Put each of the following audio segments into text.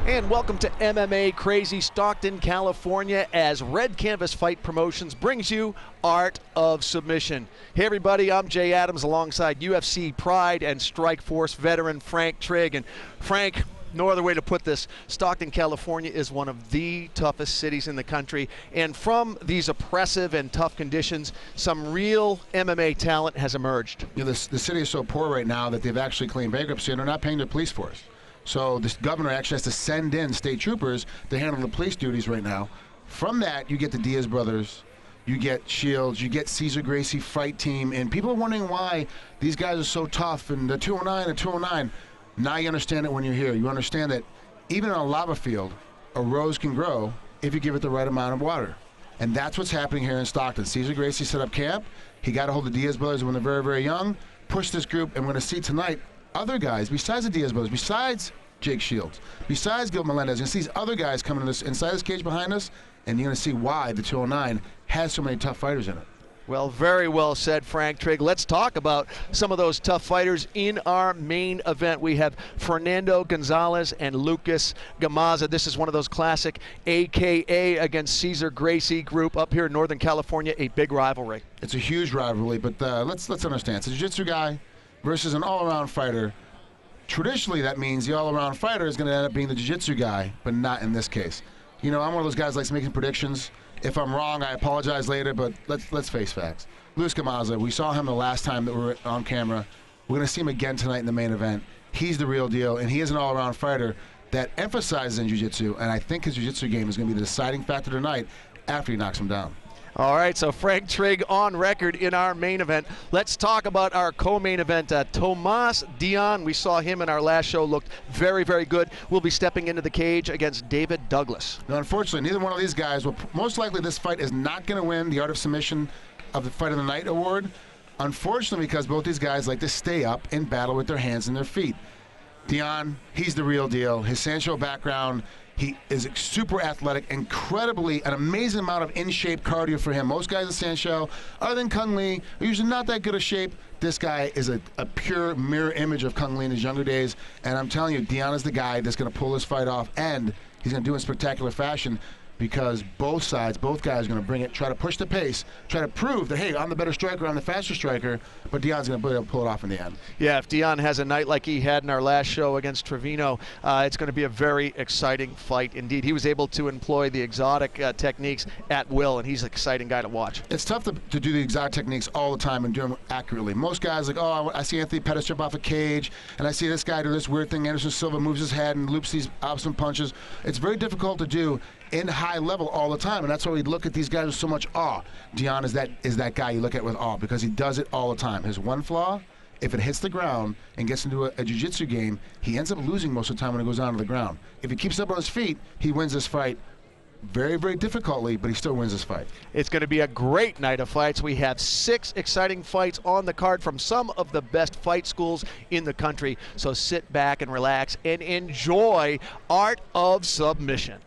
And welcome to MMA Crazy Stockton, California, as Red Canvas Fight Promotions brings you Art of Submission. Hey everybody, I'm Jay Adams alongside UFC Pride and Strikeforce veteran Frank Trigg. And Frank, no other way to put this, Stockton, California is one of the toughest cities in the country. And from these oppressive and tough conditions, some real MMA talent has emerged. You know, the city is so poor right now that they've actually claimed bankruptcy and they're not paying their police force. So this governor actually has to send in state troopers to handle the police duties right now. From that, you get the Diaz brothers, you get Shields, you get Cesar Gracie fight team, and people are wondering why these guys are so tough, and the 209, the 209. Now you understand it when you're here. You understand that even on a lava field, a rose can grow if you give it the right amount of water. And that's what's happening here in Stockton. Cesar Gracie set up camp. He got a hold of the Diaz brothers when they're very, very young, pushed this group, and we're going to see tonight other guys besides the Diaz brothers, besides Jake Shields, besides Gil Melendez. You're going to see these other guys coming inside this cage behind us, and you're going to see why the 209 has so many tough fighters in it. Well, very well said, Frank Trigg. Let's talk about some of those tough fighters in our main event. We have Fernando Gonzalez and Lucas Gamaza. This is one of those classic AKA against Cesar Gracie group up here in Northern California, a big rivalry. It's a huge rivalry, but let's understand. It's a jiu-jitsu guy versus an all-around fighter. Traditionally, that means the all-around fighter is going to end up being the jiu-jitsu guy, but not in this case. You know, I'm one of those guys that likes making predictions. If I'm wrong, I apologize later, but let's face facts. Luis Gamaza, we saw him the last time that we were on camera. We're going to see him again tonight in the main event. He's the real deal, and he is an all-around fighter that emphasizes in jiu-jitsu, and I think his jiu-jitsu game is going to be the deciding factor tonight after he knocks him down. All right, so Frank Trigg on record in our main event. Let's talk about our co-main event. Tomas Dion, we saw him in our last show, looked very, very good. We'll be stepping into the cage against David Douglas. Now, unfortunately, neither one of these guys will, most likely this fight is not going to win the Art of Submission of the Fight of the Night award. Unfortunately, because both these guys like to stay up and battle with their hands and their feet. Dion, he's the real deal. His Sancho background, he is super athletic, incredibly, an amazing amount of in-shape cardio for him. Most guys in Sancho, other than Kung Lee, are usually not that good of shape. This guy is a pure mirror image of Kung Lee in his younger days, and I'm telling you, Dion is the guy that's going to pull this fight off, and he's going to do it in spectacular fashion, because both sides, both guys are going to bring it, try to push the pace, try to prove that, hey, I'm the better striker, I'm the faster striker, but Dion's going to be able to pull it off in the end. Yeah, if Dion has a night like he had in our last show against Trevino, it's going to be a very exciting fight indeed. He was able to employ the exotic techniques at will, and he's an exciting guy to watch. It's tough to do the exotic techniques all the time and do them accurately. Most guys like, oh, I see Anthony Pettis jump off a cage, and I see this guy do this weird thing. Anderson Silva moves his head and loops these opposite punches. It's very difficult to do in high level all the time, and that's why we look at these guys with so much awe. Dion is that guy you look at with awe because he does it all the time. His one flaw, if it hits the ground and gets into a jiu-jitsu game, he ends up losing most of the time when it goes onto the ground. If he keeps up on his feet, he wins this fight very, very difficultly, but he still wins this fight. It's going to be a great night of fights. We have 6 exciting fights on the card from some of the best fight schools in the country. So sit back and relax and enjoy Art of Submission.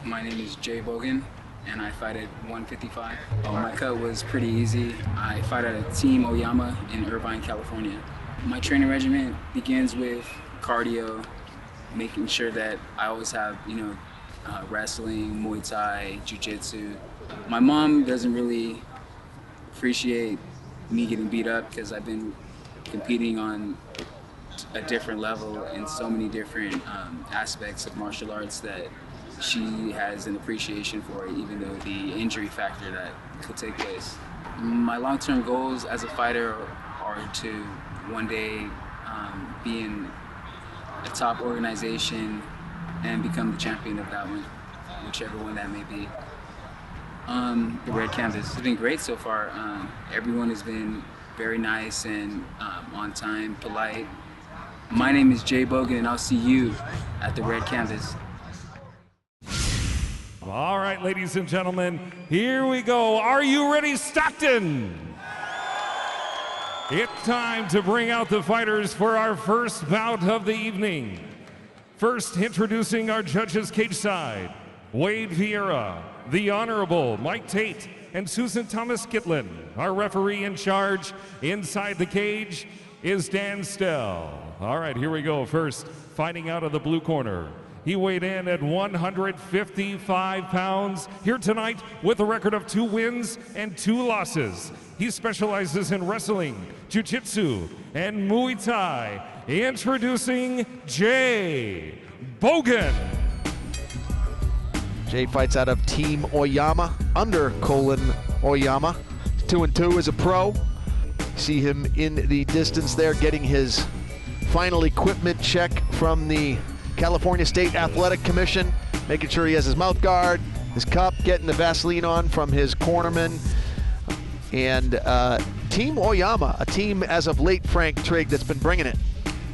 My name is BOGAN, and I fight at 155. My cut was pretty easy. I fight at Team Oyama in Irvine, California. My training regimen begins with cardio, making sure that I always have, wrestling, Muay Thai, Jiu-Jitsu. My mom doesn't really appreciate me getting beat up because I've been competing on a different level in so many different aspects of martial arts that she has an appreciation for it, even though the injury factor that could take place. My long-term goals as a fighter are to one day be in a top organization and become the champion of that one, whichever one that may be. The Red Canvas has been great so far. Everyone has been very nice and on time, polite. My name is BOGAN, and I'll see you at the Red Canvas. All right, ladies and gentlemen, here we go. Are you ready, Stockton? It's time to bring out the fighters for our first bout of the evening. First, introducing our judges cage side, Wade Vieira, the Honorable Mike Tate, and Susan Thomas Gitlin. Our referee in charge inside the cage is Dan Stell. All right, here we go. First, fighting out of the blue corner. He weighed in at 155 pounds. Here tonight with a record of 2 wins and 2 losses. He specializes in wrestling, jiu-jitsu, and Muay Thai. Introducing Jay BOGAN. Jay fights out of Team Oyama, under Oyama. 2-2 as a pro. See him in the distance there getting his final equipment check from the California State Athletic Commission, making sure he has his mouth guard, his cup, getting the Vaseline on from his cornerman. And Team Oyama, a team as of late, Frank Trigg, that's been bringing it.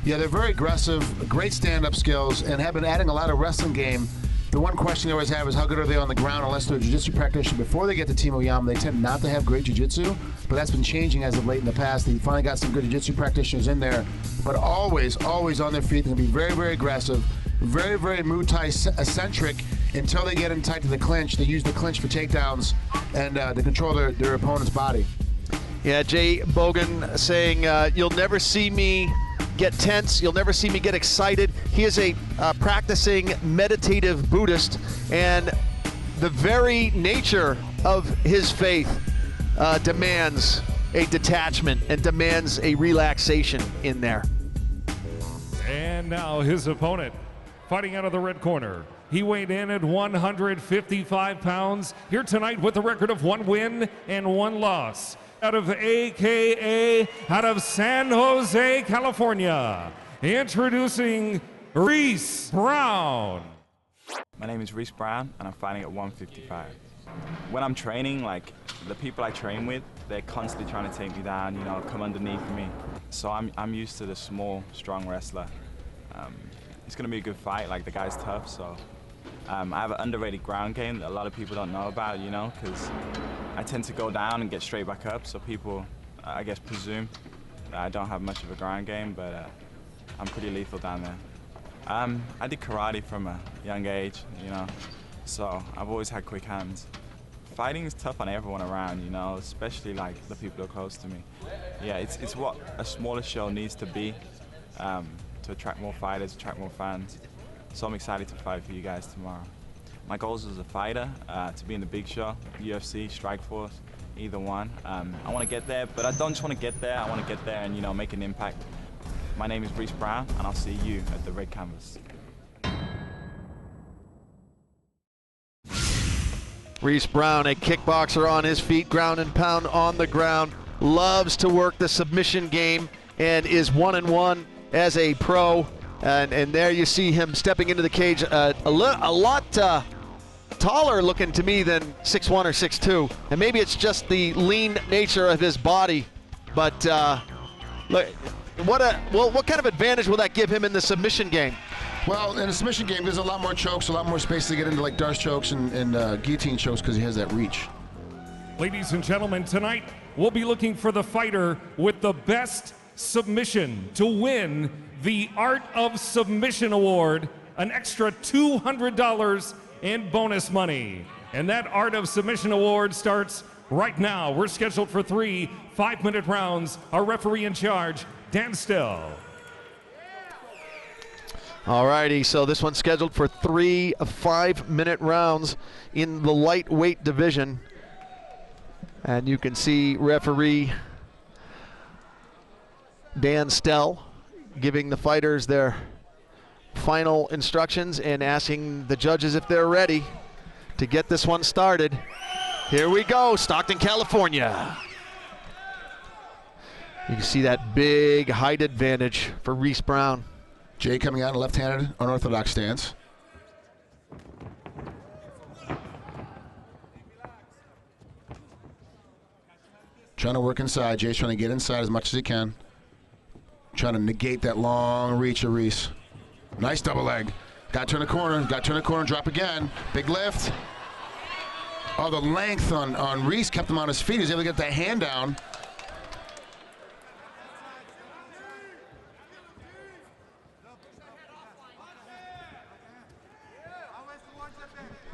Yeah, they're very aggressive, great stand-up skills, and have been adding a lot of wrestling game. The one question they always have is how good are they on the ground. Unless they're a jiu-jitsu practitioner before they get to Team Oyama, they tend not to have great jiu-jitsu, but that's been changing as of late in the past. They finally got some good jiu-jitsu practitioners in there, but always on their feet. They're going to be very, very aggressive, very, very Muay Thai-centric until they get in tight to the clinch. They use the clinch for takedowns and to control their opponent's body. Yeah, Jay BOGAN saying, you'll never see me get tense, you'll never see me get excited. He is a practicing meditative Buddhist, and the very nature of his faith demands a detachment and demands a relaxation in there. And now his opponent, fighting out of the red corner. He weighed in at 155 pounds. Here tonight with a record of 1 win and 1 loss. Out of AKA, out of San Jose, California. Introducing Reese Brown. My name is Reese Brown, and I'm fighting at 155. When I'm training, like, the people I train with, they're constantly trying to take me down, you know, come underneath me. So I'm used to the small, strong wrestler. It's going to be a good fight. Like, the guy's tough, so I have an underrated ground game that a lot of people don't know about, you know, because I tend to go down and get straight back up, so people, I guess, presume that I don't have much of a ground game, but I'm pretty lethal down there. I did karate from a young age, you know, so I've always had quick hands. Fighting is tough on everyone around, you know, especially like the people who are close to me. Yeah, it's what a smaller show needs to be to attract more fighters, attract more fans. So I'm excited to fight for you guys tomorrow. My goals as a fighter, to be in the big show, UFC, Strikeforce, either one. I want to get there, but I don't just want to get there, I want to get there and, you know, make an impact. My name is Reese Brown, and I'll see you at the red canvas. Reese Brown, a kickboxer on his feet, ground and pound on the ground, loves to work the submission game and is 1-1 as a pro. And there you see him stepping into the cage, a lot taller looking to me than 6'1 or 6'2. And maybe it's just the lean nature of his body, but look, what kind of advantage will that give him in the submission game? Well, in a submission game, there's a lot more chokes, a lot more space to get into, like Darce chokes and guillotine chokes, because he has that reach. Ladies and gentlemen, tonight we'll be looking for the fighter with the best submission to win the Art of Submission Award, an extra $200 in bonus money. And that Art of Submission Award starts right now. We're scheduled for 3 5-minute rounds. Our referee in charge, Dan Stell. All righty, so this one's scheduled for 3 5-minute rounds in the lightweight division. And you can see referee Dan Stell giving the fighters their final instructions and asking the judges if they're ready to get this one started. Here we go, Stockton, California. You can see that big height advantage for Reese Brown. Jay coming out in a left-handed, unorthodox stance. Trying to work inside. Jay's trying to get inside as much as he can. Trying to negate that long reach of Reese. Nice double leg. Got to turn the corner. Got to turn the corner and drop again. Big lift. Oh, the length on Reese kept him on his feet. He was able to get that hand down.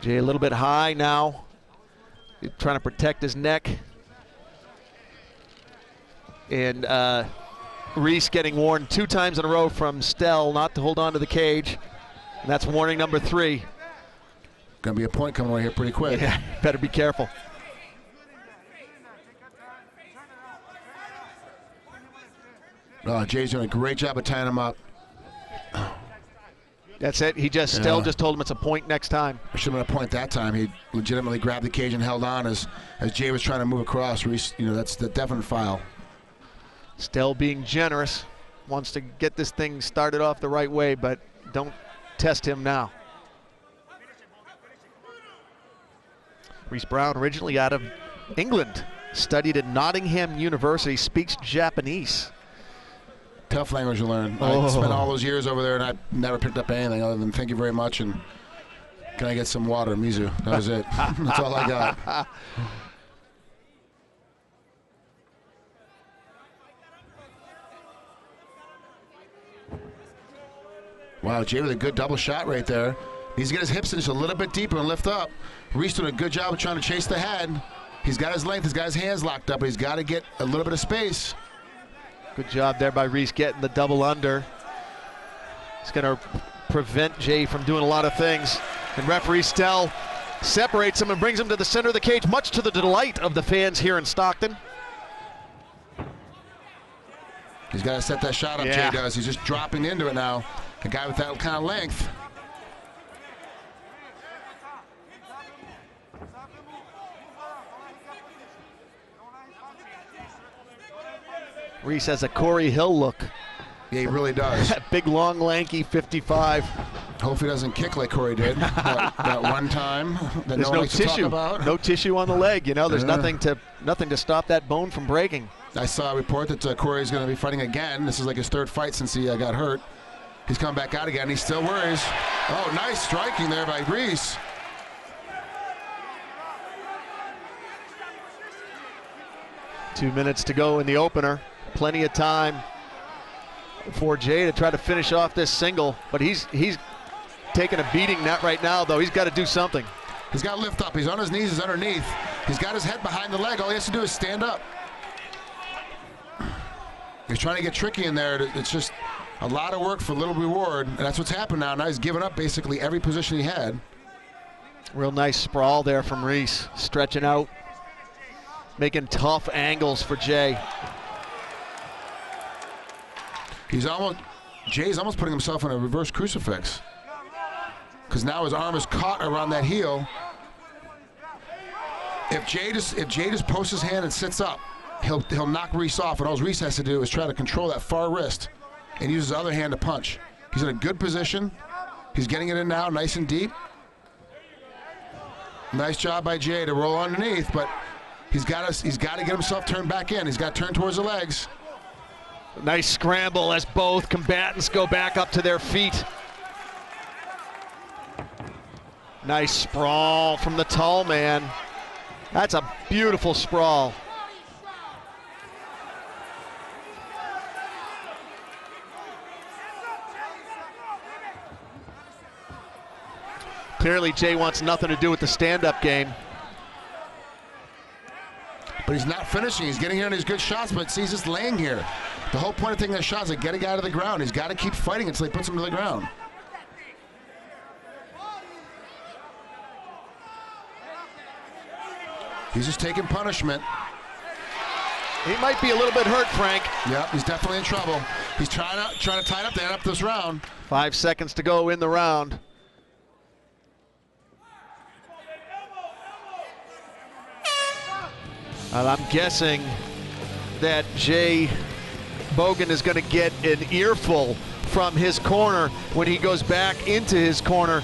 Jay a little bit high now, trying to protect his neck. And REESE getting warned 2 times in a row from Stell not to hold on to the cage. And that's warning number 3. Gonna be a point coming right here pretty quick. Yeah, better be careful. Oh, Jay's doing a great job of tying him up. That's it. Stell just told him it's a point next time. It should have been a point that time. He legitimately grabbed the cage and held on as Jay was trying to move across. REESE, that's the definite foul. Stell being generous, wants to get this thing started off the right way, but don't test him now. REESE Brown, originally out of England, studied at Nottingham University, speaks Japanese. Tough language to learn. I spent all those years over there and I never picked up anything other than thank you very much and can I get some water, Mizu? That was it. That's all I got. Wow, Jay with a good double shot right there. Needs to get his hips in just a little bit deeper and lift up. REESE doing a good job of trying to chase the head. He's got his length, he's got his hands locked up, but he's got to get a little bit of space. Good job there by REESE getting the double under. It's going to prevent Jay from doing a lot of things. And referee Stell separates him and brings him to the center of the cage, much to the delight of the fans here in Stockton. He's got to set that shot up, Yeah. Jay does. He's just dropping into it now. A guy with that kind of length. REESE has a Corey Hill look. Yeah, he really does. Big, long, lanky 55. Hope he doesn't kick like Corey did that one time that There's no one no likes to talk tissue. about. No tissue on the leg. There's nothing to stop that bone from breaking. I saw a report that Corey's going to be fighting again. This is like his 3rd fight since he got hurt. He's coming back out again. He still worries. Oh, nice striking there by REESE. Two minutes to go in the opener. Plenty of time for Jay to try to finish off this single, but he's taking a beating right now, though. He's got to do something. He's got to lift up. He's on his knees. He's underneath. He's got his head behind the leg. All he has to do is stand up. He's trying to get tricky in there. It's just a lot of work for little reward, and that's what's happened now. Now he's given up basically every position he had. Real nice sprawl there from REESE, stretching out, making tough angles for Jay. Jay's almost putting himself in a reverse crucifix because now his arm is caught around that heel. If Jay just posts his hand and sits up, he'll knock REESE off, and all REESE has to do is try to control that far wrist and use his other hand to punch. He's in a good position. He's getting it in now, nice and deep. Nice job by Jay to roll underneath, but he's got to get himself turned back in. He's got to turn towards the legs. Nice scramble as both combatants go back up to their feet. Nice sprawl from the tall man. That's a beautiful sprawl. Clearly, Jay wants nothing to do with the stand-up game. But he's not finishing. He's getting here in his good shots, but he's just laying here. The whole point of taking that shot is to get a guy to the ground. He's got to keep fighting until he puts him to the ground. He's just taking punishment. He might be a little bit hurt, Frank. Yep, he's definitely in trouble. He's trying to tie it up to end up this round. 5 seconds to go in the round. I'm guessing that Jay Bogan is going to get an earful from his corner when he goes back into his corner.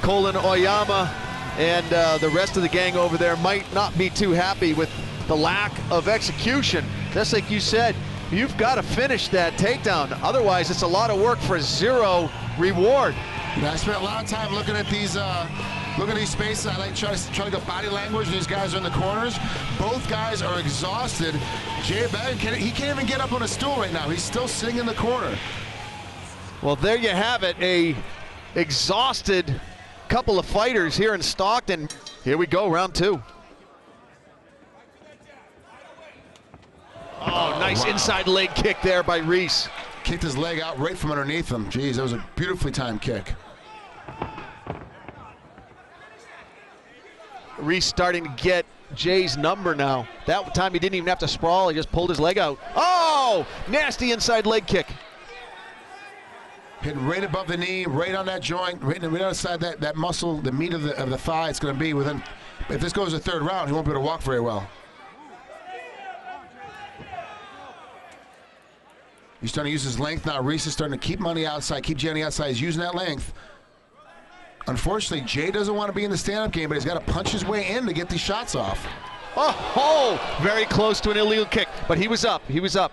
Colin Oyama and the rest of the gang over there might not be too happy with the lack of execution. Just like you said, you've got to finish that takedown. Otherwise, it's a lot of work for zero reward. I spent a lot of time looking at these spaces. I like try to go body language. These guys are in the corners. Both guys are exhausted. Jay Bogan, he can't even get up on a stool right now. He's still sitting in the corner. Well, there you have it, a exhausted couple of fighters here in Stockton. Here we go, round 2. Oh, nice inside leg kick there by REESE. Kicked his leg out right from underneath him. Jeez, that was a beautifully timed kick. REESE starting to get Jay's number now. That time he didn't even have to sprawl, he just pulled his leg out. Oh, nasty inside leg kick. Hitting right above the knee, right on that joint, right outside that muscle, the meat of the thigh. It's going to be within, if this goes to the 3rd round, he won't be able to walk very well. He's starting to use his length now. REESE is starting to keep him on the outside, keep Jay on the outside. He's using that length. Unfortunately, Jay doesn't want to be in the stand-up game, but he's got to punch his way in to get these shots off. Oh, very close to an illegal kick, but he was up. He was up.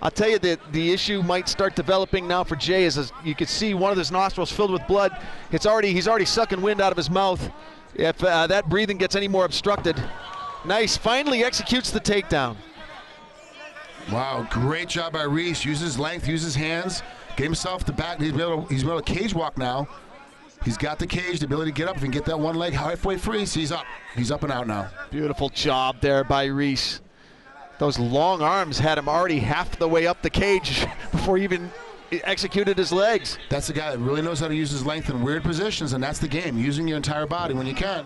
I'll tell you that the issue might start developing now for Jay as you can see one of his nostrils filled with blood. He's already sucking wind out of his mouth. If that breathing gets any more obstructed. Nice, finally executes the takedown. Wow, great job by REESE. Uses his length, uses his hands, get himself the back. He's able to cage walk now. He's got the cage, the ability to get up. If he can get that one leg halfway free, he's up. He's up and out now. Beautiful job there by REESE. Those long arms had him already half the way up the cage before he even executed his legs. That's the guy that really knows how to use his length in weird positions, and that's the game, using your entire body when you can.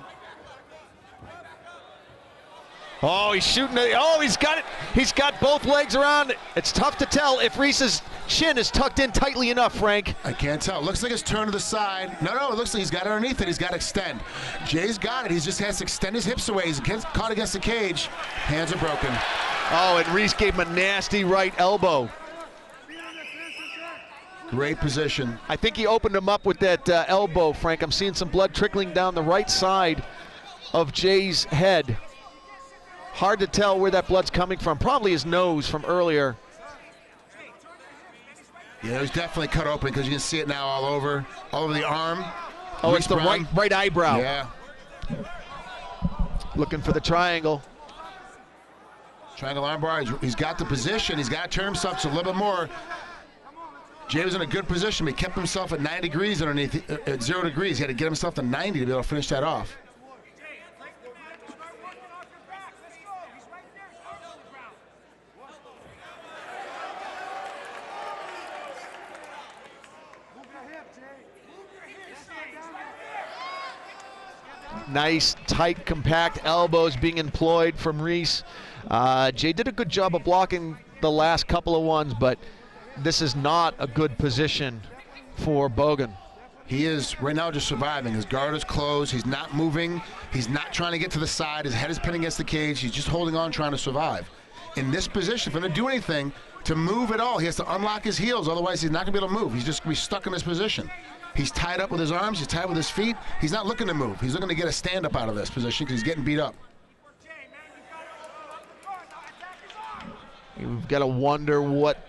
Oh, he's shooting it. Oh, he's got it. He's got both legs around it. It's tough to tell if REESE's chin is tucked in tightly enough, Frank. I can't tell. Looks like it's turned to the side. No, it looks like he's got it underneath it. He's got to extend. Jay's got it. He just has to extend his hips away. He's caught against the cage. Hands are broken. Oh, and REESE gave him a nasty right elbow. Great position. I think he opened him up with that elbow, Frank. I'm seeing some blood trickling down the right side of Jay's head. Hard to tell where that blood's coming from. Probably his nose from earlier. Yeah, it was definitely cut open because you can see it now all over the arm. Oh, it's the right eyebrow. Yeah. Looking for the triangle. Triangle armbar. He's got the position. He's got to turn himself to a little bit more. Jay was in a good position. He kept himself at 9 degrees underneath, at 0 degrees. He had to get himself to 90 to be able to finish that off. Nice, tight, compact elbows being employed from REESE. Jay did a good job of blocking the last couple of ones, but this is not a good position for BOGAN. He is right now just surviving. His guard is closed. He's not moving. He's not trying to get to the side. His head is pinned against the cage. He's just holding on, trying to survive. In this position, if he's going to do anything, to move at all, he has to unlock his heels. Otherwise, he's not going to be able to move. He's just going to be stuck in this position. He's tied up with his arms. He's tied with his feet. He's not looking to move. He's looking to get a stand-up out of this position because he's getting beat up. You've got to wonder what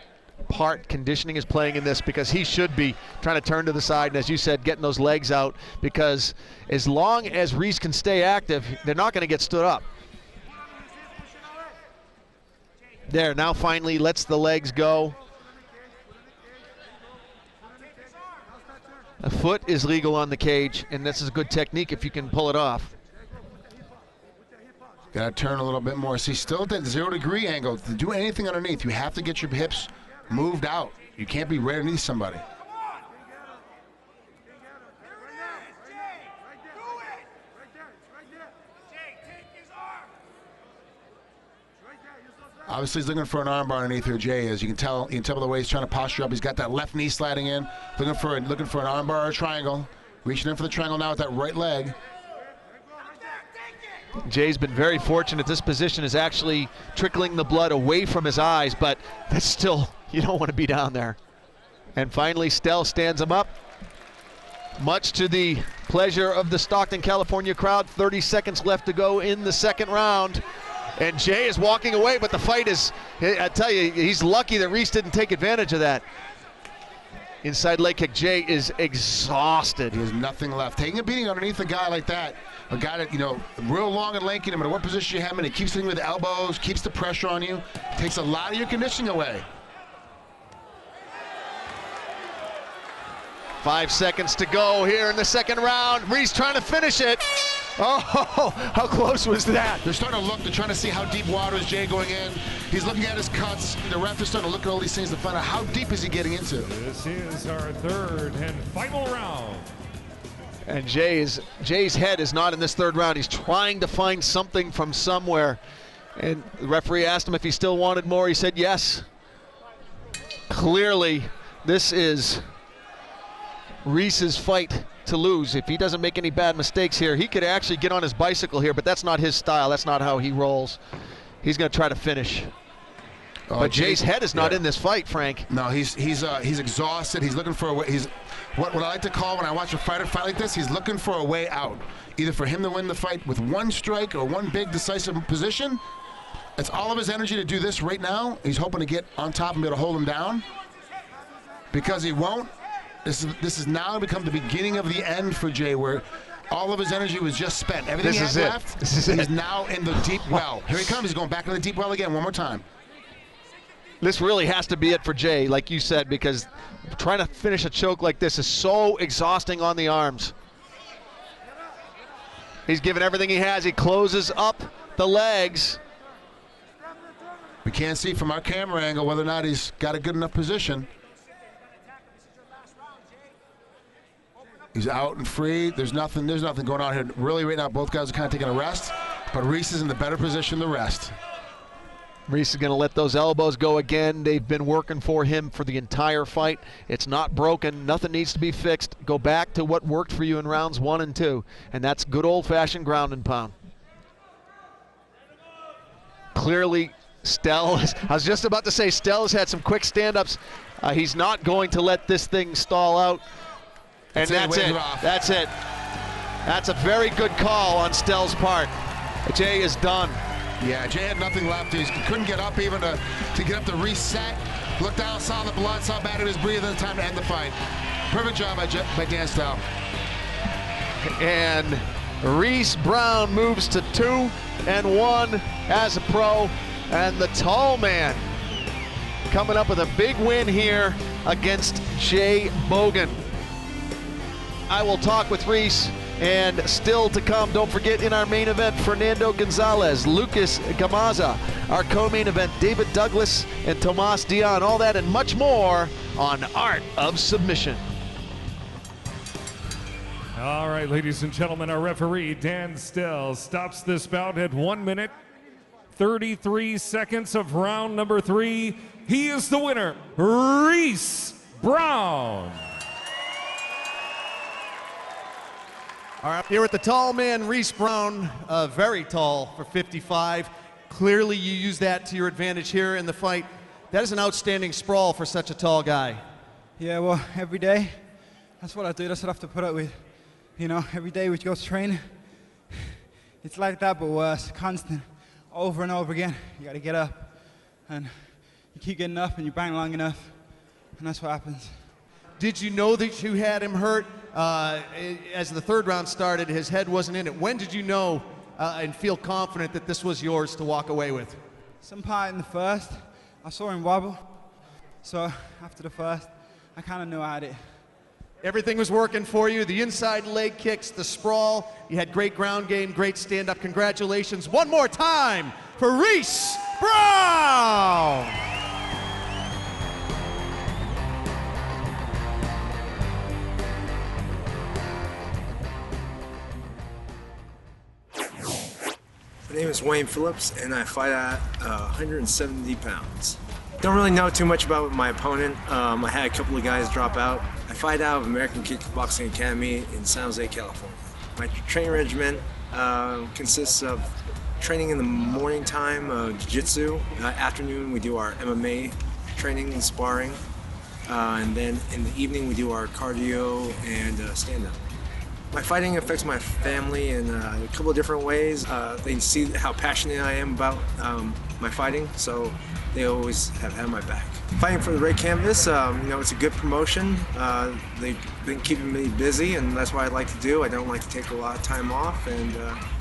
part conditioning is playing in this, because he should be trying to turn to the side and, as you said, getting those legs out, because as long as REESE can stay active, they're not going to get stood up. There, now finally lets the legs go. A foot is legal on the cage, and this is a good technique if you can pull it off. Got to turn a little bit more. See, still at that 0 degree angle. To do anything underneath, you have to get your hips moved out. You can't be right underneath somebody. Obviously, he's looking for an armbar underneath here. Jay is. You can tell by the way he's trying to posture up. He's got that left knee sliding in, looking for an armbar or a triangle. Reaching in for the triangle now with that right leg. Jay's been very fortunate. This position is actually trickling the blood away from his eyes, but that's still, you don't want to be down there. And finally, Stell stands him up. Much to the pleasure of the Stockton, California crowd. 30 seconds left to go in the second round. And Jay is walking away, but the fight is, I tell you, he's lucky that REESE didn't take advantage of that. Inside leg kick. Jay is exhausted. He has nothing left. Taking a beating underneath a guy like that, a guy that, you know, real long and lanky, no matter what position you have him in, he keeps hitting with the elbows, keeps the pressure on you, takes a lot of your conditioning away. 5 seconds to go here in the second round. Reese trying to finish it. Oh, how close was that? They're starting to look. They're trying to see how deep water is Jay going in. He's looking at his cuts. The ref is starting to look at all these things to find out how deep is he getting into. This is our third and final round. And Jay's head is not in this third round. He's trying to find something from somewhere. And the referee asked him if he still wanted more. He said yes. Clearly, this is Reese's fight to lose. If he doesn't make any bad mistakes here, he could actually get on his bicycle here, but that's not his style. That's not how he rolls. He's going to try to finish. But Jay's head is not in this fight, Frank. No, he's exhausted. He's looking for a way. He's what I like to call, when I watch a fighter fight like this, he's looking for a way out. Either for him to win the fight with one strike or one big decisive position. It's all of his energy to do this right now. He's hoping to get on top and be able to hold him down. Because he won't. This is now become the beginning of the end for Jay, where all of his energy was just spent. Everything he had left, he's now in the deep well. Here he comes. He's going back into the deep well again, one more time. This really has to be it for Jay, like you said, because trying to finish a choke like this is so exhausting on the arms. He's given everything he has. He closes up the legs. We can't see from our camera angle whether or not he's got a good enough position. He's out and free. There's nothing going on here. Really, right now, both guys are kind of taking a rest, but Reese is in the better position to rest. Reese is going to let those elbows go again. They've been working for him for the entire fight. It's not broken. Nothing needs to be fixed. Go back to what worked for you in rounds 1 and 2, and that's good old-fashioned ground and pound. Clearly, I was just about to say, Stell's had some quick stand-ups. He's not going to let this thing stall out. And that's it. That's it. That's a very good call on Stell's part. Jay is done. Yeah, Jay had nothing left. He couldn't get up even to get up to reset. Looked down, saw the blood, saw bad he was breathing. Time to end the fight. Perfect job by Dan Stell. And Reese Brown moves to 2-1 as a pro. And the tall man coming up with a big win here against Jay Bogan. I will talk with Reese, and still to come, don't forget, in our main event, Fernando Gonzalez, Lucas Gamaza. Our co-main event, David Douglas and Tomas Dion. All that and much more on Art of Submission. All right, ladies and gentlemen, our referee, Dan Stell, stops this bout at 1 minute, 33 seconds of round number 3. He is the winner, Reese Brown. All right, here with the tall man, Reese Brown, very tall for 55. Clearly you use that to your advantage here in the fight. That is an outstanding sprawl for such a tall guy. Yeah, well, every day, that's what I do. That's what I have to put up with. You know, every day we go to train, it's like that, but worse, constant, over and over again. You got to get up, and you keep getting up, and you bang long enough, and that's what happens. Did you know that you had him hurt? As the third round started, his head wasn't in it. When did you know and feel confident that this was yours to walk away with? Some part in the first, I saw him wobble. So after the first, I kind of knew I had it. Everything was working for you. The inside leg kicks, the sprawl. You had great ground game, great stand-up. Congratulations one more time for Reese Brown. My name is Wayne Phillips, and I fight at 170 pounds. Don't really know too much about my opponent. I had a couple of guys drop out. I fight out of American Kickboxing Academy in San Jose, California. My training regimen consists of training in the morning time, jiu-jitsu. Afternoon, we do our MMA training and sparring. And then in the evening, we do our cardio and stand-up. My fighting affects my family in a couple of different ways. They see how passionate I am about my fighting, so they always have had my back. Fighting for the Red Canvas, you know, it's a good promotion. They've been keeping me busy, and that's what I like to do. I don't like to take a lot of time off, and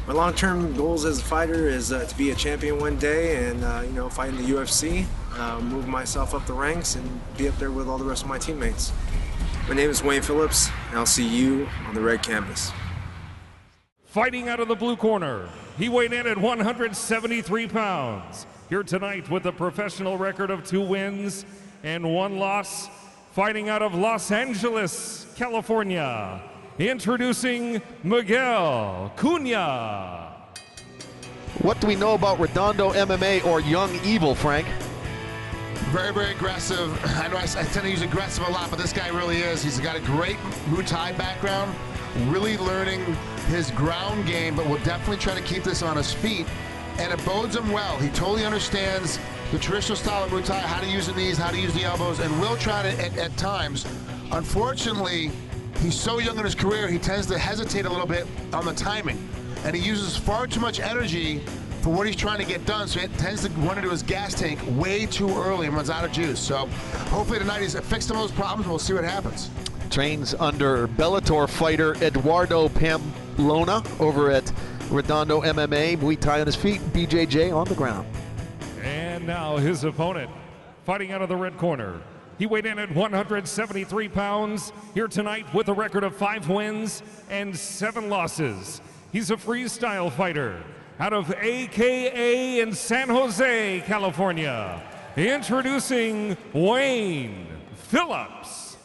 my long-term goals as a fighter is to be a champion one day and, you know, fight in the UFC, move myself up the ranks, and be up there with all the rest of my teammates. My name is Wayne Phillips, and I'll see you on the red canvas. Fighting out of the blue corner, he weighed in at 173 pounds. Here tonight with a professional record of 2 wins and 1 loss, fighting out of Los Angeles, California, introducing Miguel CUNHA. What do we know about Redondo MMA or Young Evil, Frank? Very, very aggressive. I know I tend to use aggressive a lot, but this guy really is. He's got a great Muay Thai background, really learning his ground game, but will definitely try to keep this on his feet. And it bodes him well. He totally understands the traditional style of Muay Thai, how to use the knees, how to use the elbows, and will try to at times. Unfortunately, he's so young in his career, he tends to hesitate a little bit on the timing. And he uses far too much energy for what he's trying to get done, so he tends to run into his gas tank way too early and runs out of juice. So hopefully tonight he's fixed some of those problems, and we'll see what happens. Trains under Bellator fighter Eduardo Pamplona over at Redondo MMA. Muay Thai on his feet, BJJ on the ground. And now his opponent, fighting out of the red corner. He weighed in at 173 pounds, here tonight with a record of 5 wins and 7 losses. He's a freestyle fighter out of AKA in San Jose, California. Introducing Wayne Phillips.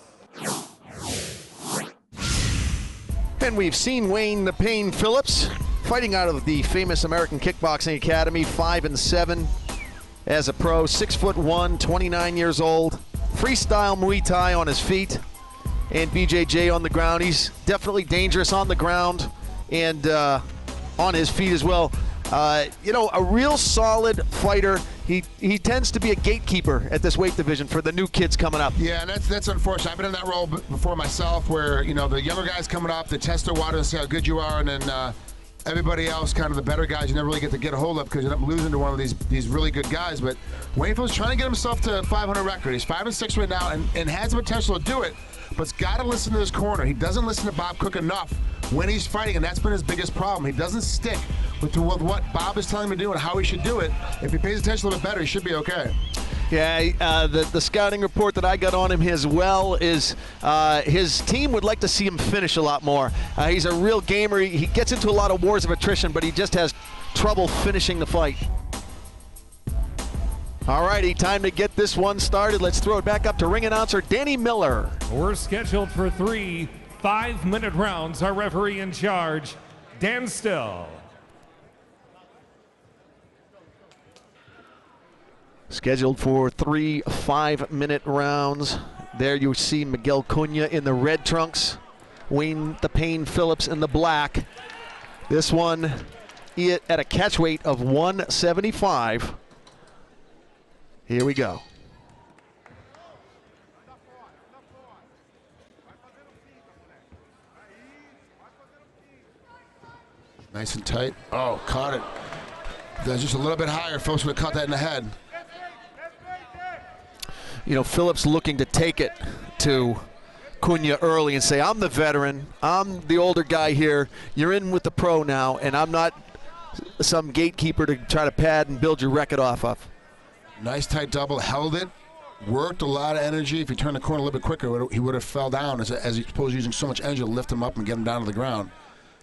And we've seen Wayne "The Pain" Phillips fighting out of the famous American Kickboxing Academy, 5-7 as a pro, 6'1", 29 years old. Freestyle Muay Thai on his feet and BJJ on the ground. He's definitely dangerous on the ground and on his feet as well. You know, a real solid fighter. He tends to be a gatekeeper at this weight division for the new kids coming up. Yeah, and that's unfortunate. I've been in that role before myself, where you know the younger guys coming up, they test their water and see how good you are, and then everybody else, kind of the better guys, you never really get to get a hold of because you end up losing to one of these really good guys. But Wayne Phillips trying to get himself to 500 record. He's 5-6 right now, and has the potential to do it. But he's got to listen to his corner. He doesn't listen to Bob Cook enough when he's fighting, and that's been his biggest problem. He doesn't stick with what Bob is telling him to do and how he should do it. If he pays attention a little bit better, he should be okay. Yeah, the scouting report that I got on him as well is his team would like to see him finish a lot more. He's a real gamer. He gets into a lot of wars of attrition, but he just has trouble finishing the fight. All righty, time to get this one started. Let's throw it back up to ring announcer Danny Miller. We're scheduled for 3 5-minute rounds. Our referee in charge, Dan Still. Scheduled for 3 5-minute rounds. There you see Miguel CUNHA in the red trunks, Wayne "The Pain" Phillips in the black. This one at a catch weight of 175. Here we go. Nice and tight. Oh, caught it. That's just a little bit higher. Phillips would have caught that in the head. You know, Phillips looking to take it to CUNHA early and say, I'm the veteran, I'm the older guy here, you're in with the pro now, and I'm not some gatekeeper to try to pad and build your record off of. Nice tight double, held it, worked a lot of energy. If he turned the corner a little bit quicker, he would have fell down as he's supposed to using so much energy to lift him up and get him down to the ground.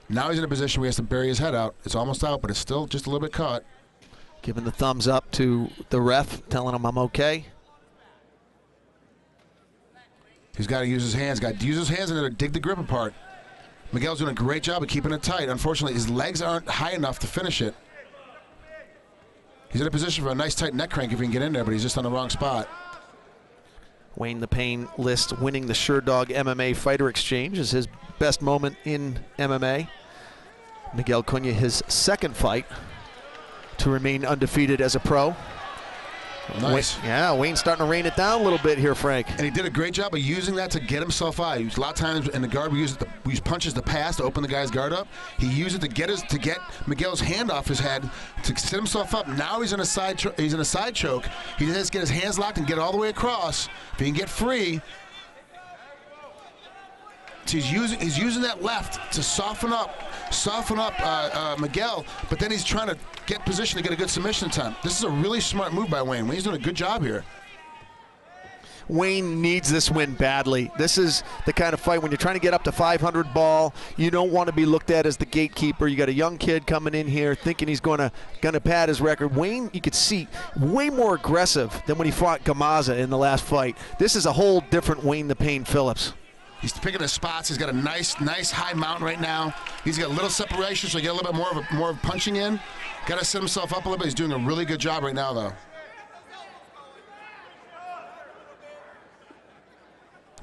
Now he's in a position where he has to bury his head out. It's almost out, but it's still just a little bit caught. Giving the thumbs up to the ref, telling him I'm okay. He's got to use his hands. Got to use his hands in there to dig the grip apart. Miguel's doing a great job of keeping it tight. Unfortunately, his legs aren't high enough to finish it. He's in a position for a nice tight neck crank if he can get in there, but he's just on the wrong spot. Wayne "The Pain" List winning the Sherdog MMA Fighter Exchange is his best moment in MMA. Miguel CUNHA, his second fight to remain undefeated as a pro. Nice. Wayne's starting to rain it down a little bit here, Frank. And he did a great job of using that to get himself out. A lot of times in the guard, we use punches to pass to open the guy's guard up. He used it to get Miguel's hand off his head to set himself up. Now he's in a side choke. He just has to get his hands locked and get all the way across. If he can get free, so he's using that left to soften up Miguel, but then he's trying to get position to get a good submission time. This is a really smart move by Wayne. Wayne's doing a good job here. Wayne needs this win badly. This is the kind of fight when you're trying to get up to 500 ball, you don't want to be looked at as the gatekeeper. You got a young kid coming in here thinking he's gonna pad his record. Wayne, you could see, way more aggressive than when he fought Gamaza in the last fight. This is a whole different Wayne the Pain Phillips. He's picking his spots. He's got a nice high mount right now. He's got a little separation, so he get a little bit more of punching in. Got to set himself up a little bit. He's doing a really good job right now, though.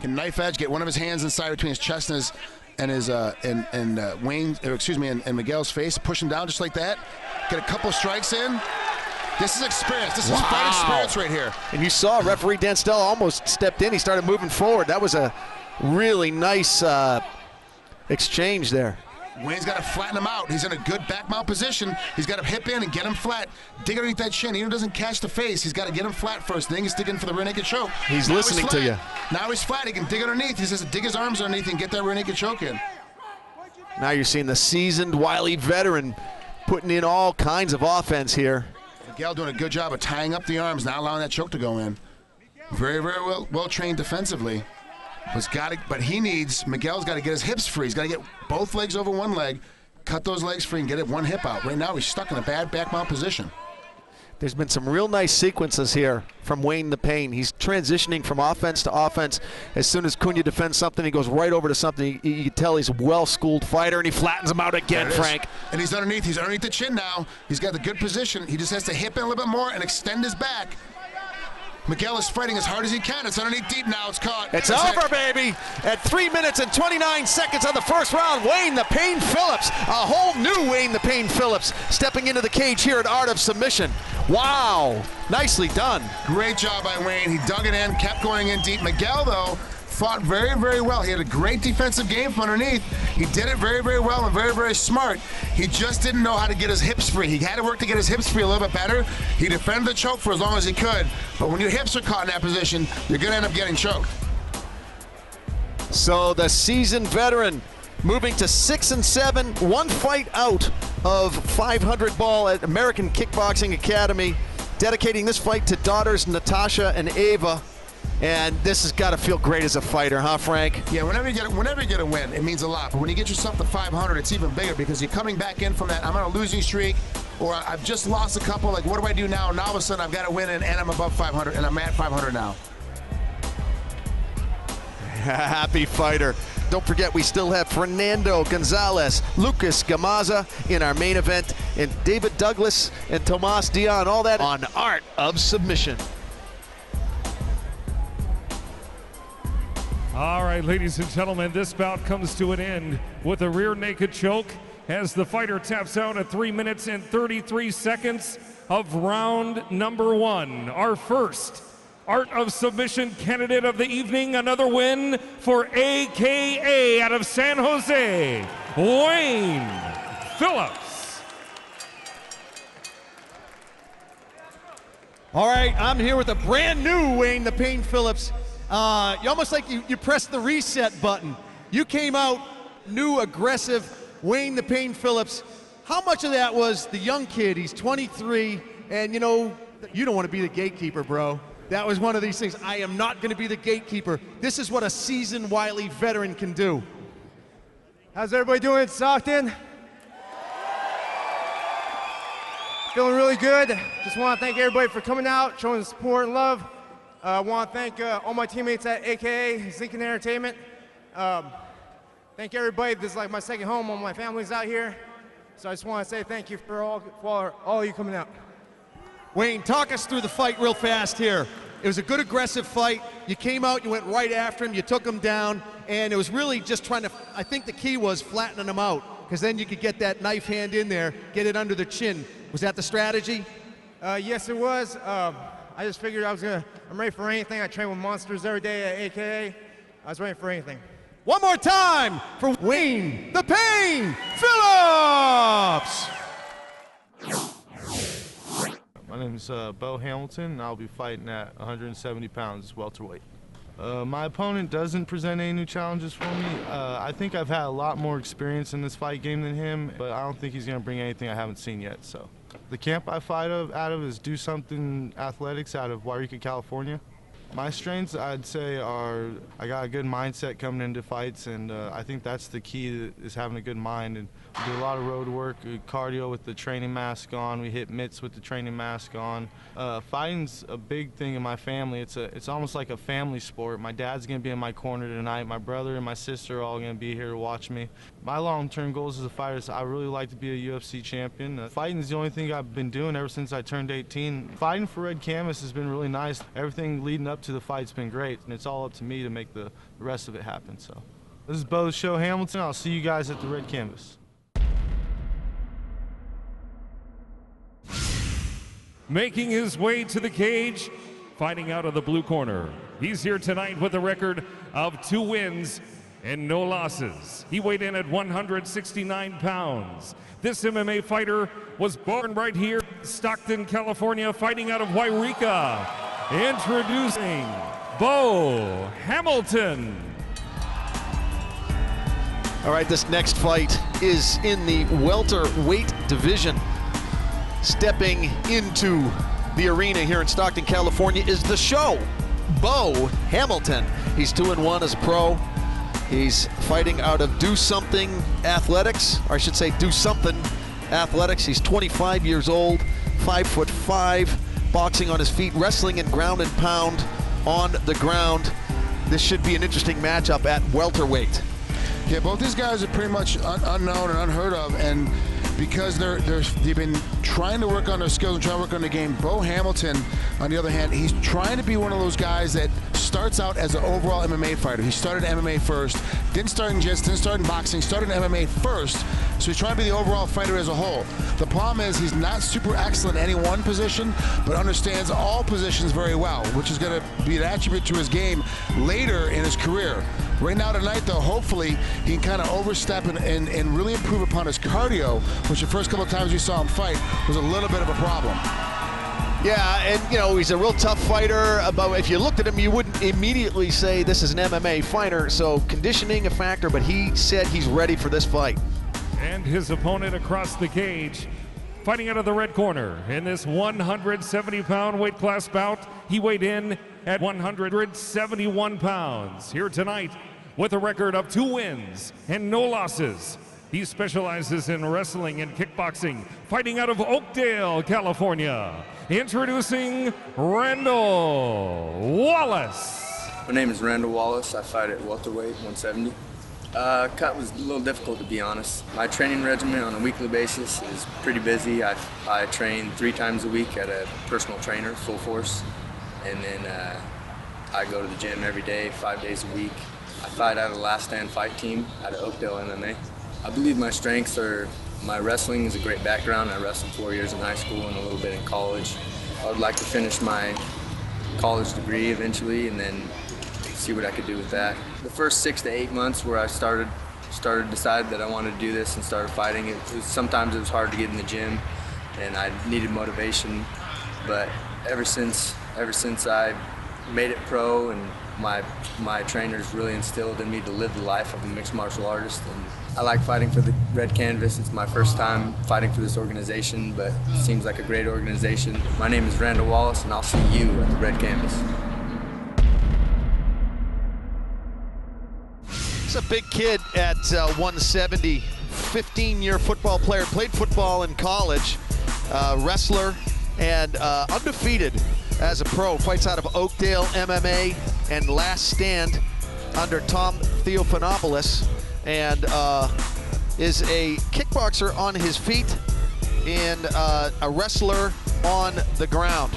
Can knife edge, get one of his hands inside between his chest and Miguel's face, push him down just like that. Get a couple strikes in. This is experience. This is fight experience right here. And you saw referee Dan Stella almost stepped in. He started moving forward. That was a really nice exchange there. Wayne's got to flatten him out. He's in a good back mount position. He's got to hip in and get him flat. Dig underneath that chin. Even if he doesn't catch the face, he's got to get him flat first. Then he can dig in for the rear naked choke. He's listening to you. Now he's flat. He can dig underneath. He says to dig his arms underneath and get that rear naked choke in. Now you're seeing the seasoned, wily veteran putting in all kinds of offense here. Miguel doing a good job of tying up the arms, not allowing that choke to go in. Very, very well trained defensively. But he needs, Miguel's got to get his hips free. He's got to get both legs over one leg, cut those legs free and get it one hip out. Right now he's stuck in a bad back mount position. There's been some real nice sequences here from Wayne the Pain. He's transitioning from offense to offense. As soon as Cunha defends something, he goes right over to something. You can tell he's a well-schooled fighter, and he flattens him out again, Frank. And he's underneath the chin now. He's got the good position. He just has to hip in a little bit more and extend his back. Miguel is fighting as hard as he can. It's underneath deep now. It's caught. It's over, baby. At 3 minutes and 29 seconds of the first round, Wayne the Pain Phillips, a whole new Wayne the Pain Phillips, stepping into the cage here at Art of Submission. Wow, nicely done. Great job by Wayne. He dug it in, kept going in deep. Miguel, though, fought very, very well. He had a great defensive game from underneath. He did it very, very well and very, very smart. He just didn't know how to get his hips free. He had to work to get his hips free a little bit better. He defended the choke for as long as he could. But when your hips are caught in that position, you're going to end up getting choked. So the seasoned veteran moving to 6-7, one fight out of 500 ball at American Kickboxing Academy, dedicating this fight to daughters Natasha and Ava. And this has got to feel great as a fighter, huh, Frank? Yeah, whenever you get a win, it means a lot. But when you get yourself to 500, it's even bigger because you're coming back in from that, I'm on a losing streak, or I've just lost a couple, like what do I do now? Now all of a sudden I've got to win and I'm above 500, and I'm at 500 now. Happy fighter. Don't forget, we still have Fernando Gonzalez, Lucas Gamaza in our main event, and David Douglas and Tomas Dion, all that on Art of Submission. All right, ladies and gentlemen, this bout comes to an end with a rear naked choke as the fighter taps out at 3 minutes and 33 seconds of round number one. Our first Art of Submission candidate of the evening, another win for AKA out of San Jose, Wayne Phillips. All right, I'm here with a brand new Wayne the Pain Phillips. You almost like you pressed the reset button. You came out new, aggressive Wayne the Pain Phillips. How much of that was the young kid? He's 23, and you know, you don't want to be the gatekeeper, bro. That was one of these things. I am not going to be the gatekeeper. This is what a seasoned, wily veteran can do. How's everybody doing? Stockton? Feeling really good. Just want to thank everybody for coming out, showing the support and love. I want to thank all my teammates at AKA Zinkin Entertainment. Thank everybody. This is like my second home. All my family's out here. So I just want to say thank you for all of you coming out. Wayne, talk us through the fight real fast here. It was a good aggressive fight. You came out, you went right after him, you took him down, and it was really just trying to, I think the key was flattening him out, because then you could get that knife hand in there, get it under the chin. Was that the strategy? Yes, it was. I just figured I'm ready for anything. I train with monsters every day at AKA. I was ready for anything. One more time for Wayne the Pain Phillips! My name is Beau Hamilton, and I'll be fighting at 170 pounds welterweight. My opponent doesn't present any new challenges for me. I think I've had a lot more experience in this fight game than him, but I don't think he's going to bring anything I haven't seen yet. So, the camp I fight out of is Do Something Athletics out of Wairika, California. My strengths, I'd say, are I got a good mindset coming into fights, and I think that's the key is having a good mind. And we do a lot of road work, cardio with the training mask on. We hit mitts with the training mask on. Fighting's a big thing in my family. It's almost like a family sport. My dad's gonna be in my corner tonight. My brother and my sister are all gonna be here to watch me. My long-term goals as a fighter is I really like to be a UFC champion. Fighting is the only thing I've been doing ever since I turned 18. Fighting for Red Canvas has been really nice. Everything leading up to the fight's been great, and it's all up to me to make the rest of it happen. So, this is Beau Show Hamilton. I'll see you guys at the Red Canvas. Making his way to the cage, fighting out of the blue corner. He's here tonight with a record of 2 wins and no losses. He weighed in at 169 pounds. This MMA fighter was born right here in Stockton, California, fighting out of Wairika. Introducing Beau Hamilton. All right, this next fight is in the welterweight division. Stepping into the arena here in Stockton, California is the show, Beau Hamilton. He's 2-1 as a pro. He's fighting out of Do Something Athletics, or I should say Do Something Athletics. He's 25 years old, 5'5", boxing on his feet, wrestling and ground and pound on the ground. This should be an interesting matchup at welterweight. Yeah, both these guys are pretty much unknown and unheard of, and because they've been trying to work on their skills and trying to work on the game. Beau Hamilton, on the other hand, he's trying to be one of those guys that starts out as an overall MMA fighter. He started MMA first, didn't start in jiu-jitsu, didn't start in boxing, started in MMA first, so he's trying to be the overall fighter as a whole. The problem is he's not super excellent in any one position, but understands all positions very well, which is going to be an attribute to his game later in his career. Right now tonight, though, hopefully he can kind of overstep and really improve upon his cardio, which the first couple of times we saw him fight was a little bit of a problem. Yeah, and you know, he's a real tough fighter, but if you looked at him, you wouldn't immediately say this is an MMA fighter, so conditioning a factor, but he said he's ready for this fight. And his opponent across the cage, fighting out of the red corner in this 170-pound weight class bout. He weighed in at 171 pounds. Here tonight with a record of 2 wins and no losses. He specializes in wrestling and kickboxing, fighting out of Oakdale, California. Introducing Randall Wallace. My name is Randall Wallace. I fight at welterweight, 170. Cut was a little difficult, to be honest. My training regimen on a weekly basis is pretty busy. I train 3 times a week at a personal trainer, full force, and then I go to the gym every day, 5 days a week. I fight out of the Last Stand Fight Team out of Oakdale MMA. I believe my strengths are my wrestling is a great background. I wrestled 4 years in high school and a little bit in college. I would like to finish my college degree eventually and then see what I could do with that. The first 6 to 8 months where I decided that I wanted to do this and started fighting, sometimes it was hard to get in the gym and I needed motivation, but ever since I made it pro and my trainers really instilled in me to live the life of a mixed martial artist, and I like fighting for the Red Canvas. It's my first time fighting for this organization, but it seems like a great organization. My name is Randall Wallace, and I'll see you at the Red Canvas. He's a big kid at 170, 15-year football player, played football in college, wrestler, and undefeated as a pro. Fights out of Oakdale MMA and Last Stand under Tom Theophanopoulos, and is a kickboxer on his feet and a wrestler on the ground.